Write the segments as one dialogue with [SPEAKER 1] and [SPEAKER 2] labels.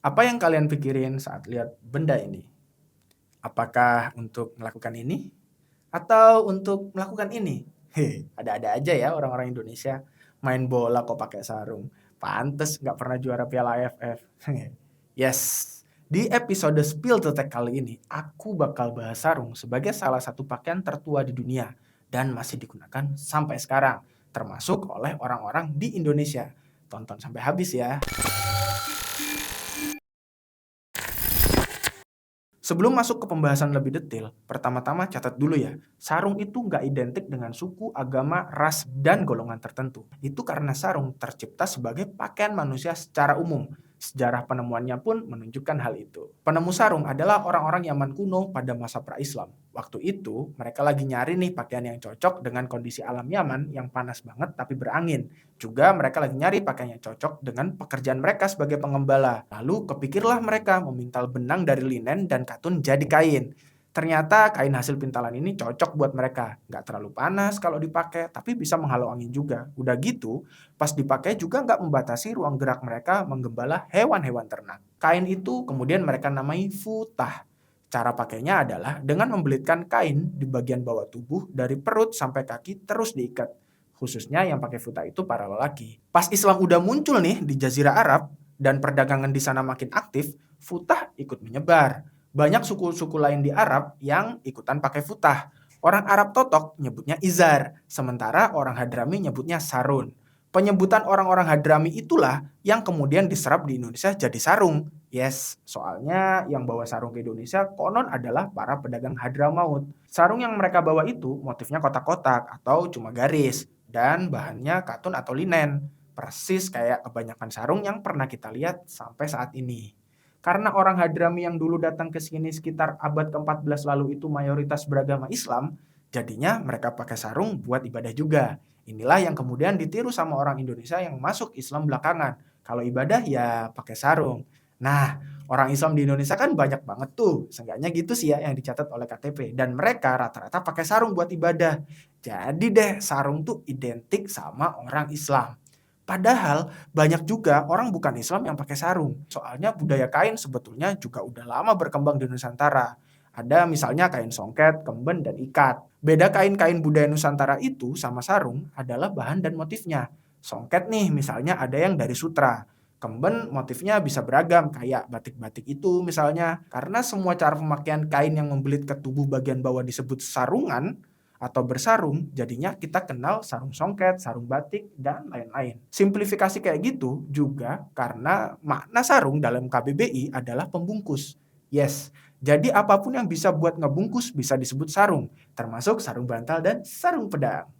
[SPEAKER 1] Apa yang kalian pikirin saat lihat benda ini? Apakah untuk melakukan ini atau untuk melakukan ini? Ada-ada aja ya orang-orang Indonesia main bola kok pakai sarung. Pantes nggak pernah juara Piala AFF. Yes, di episode Spill the Tech kali ini, aku bakal bahas sarung sebagai salah satu pakaian tertua di dunia dan masih digunakan sampai sekarang, termasuk oleh orang-orang di Indonesia. Tonton sampai habis ya. Sebelum masuk ke pembahasan lebih detail, pertama-tama catat dulu ya, sarung itu nggak identik dengan suku, agama, ras, dan golongan tertentu. Itu karena sarung tercipta sebagai pakaian manusia secara umum. Sejarah penemuannya pun menunjukkan hal itu. Penemu sarung adalah orang-orang Yaman kuno pada masa pra-Islam. Waktu itu, mereka lagi nyari nih pakaian yang cocok dengan kondisi alam Yaman yang panas banget tapi berangin. Juga mereka lagi nyari pakaian yang cocok dengan pekerjaan mereka sebagai pengembala. Lalu kepikirlah mereka memintal benang dari linen dan katun jadi kain. Ternyata kain hasil pintalan ini cocok buat mereka. Nggak terlalu panas kalau dipakai, tapi bisa menghalau angin juga. Udah gitu, pas dipakai juga nggak membatasi ruang gerak mereka menggembala hewan-hewan ternak. Kain itu kemudian mereka namai futah. Cara pakainya adalah dengan membelitkan kain di bagian bawah tubuh dari perut sampai kaki terus diikat. Khususnya yang pakai futah itu para lelaki. Pas Islam udah muncul nih di Jazirah Arab dan perdagangan di sana makin aktif, futah ikut menyebar. Banyak suku-suku lain di Arab yang ikutan pakai futah. Orang Arab Totok nyebutnya izar, sementara orang Hadrami nyebutnya sarun. Penyebutan orang-orang Hadrami itulah yang kemudian diserap di Indonesia jadi sarung. Yes, soalnya yang bawa sarung ke Indonesia konon adalah para pedagang Hadramaut. Sarung yang mereka bawa itu motifnya kotak-kotak atau cuma garis dan bahannya katun atau linen. Persis kayak kebanyakan sarung yang pernah kita lihat sampai saat ini. Karena orang Hadrami yang dulu datang ke sini sekitar abad ke-14 lalu itu mayoritas beragama Islam, jadinya mereka pakai sarung buat ibadah juga. Inilah yang kemudian ditiru sama orang Indonesia yang masuk Islam belakangan. Kalau ibadah ya pakai sarung. Nah, orang Islam di Indonesia kan banyak banget tuh. Seenggaknya gitu sih ya yang dicatat oleh KTP. Dan mereka rata-rata pakai sarung buat ibadah. Jadi deh sarung tuh identik sama orang Islam. Padahal banyak juga orang bukan Islam yang pakai sarung. Soalnya budaya kain sebetulnya juga udah lama berkembang di Nusantara. Ada misalnya kain songket, kemben, dan ikat. Beda kain-kain budaya Nusantara itu sama sarung adalah bahan dan motifnya. Songket nih misalnya ada yang dari sutra. Kemben motifnya bisa beragam kayak batik-batik itu misalnya. Karena semua cara pemakaian kain yang membelit ke tubuh bagian bawah disebut sarungan, atau bersarung, jadinya kita kenal sarung songket, sarung batik, dan lain-lain. Simplifikasi kayak gitu juga karena makna sarung dalam KBBI adalah pembungkus. Yes, jadi apapun yang bisa buat ngebungkus bisa disebut sarung, termasuk sarung bantal dan sarung pedang.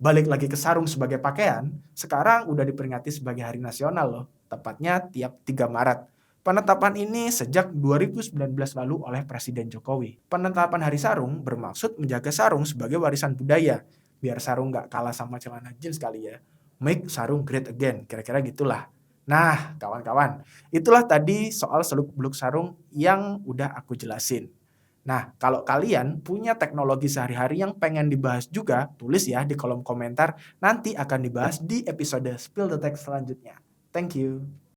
[SPEAKER 1] Balik lagi ke sarung sebagai pakaian, sekarang udah diperingati sebagai hari nasional loh, tepatnya tiap 3 Maret. Penetapan ini sejak 2019 lalu oleh Presiden Jokowi. Penetapan Hari Sarung bermaksud menjaga sarung sebagai warisan budaya, biar sarung nggak kalah sama celana jeans kali ya. Make sarung great again, kira-kira gitulah. Nah, kawan-kawan, itulah tadi soal seluk-beluk sarung yang udah aku jelasin. Nah, kalau kalian punya teknologi sehari-hari yang pengen dibahas juga, tulis ya di kolom komentar. Nanti akan dibahas di episode Spill the Tech selanjutnya. Thank you.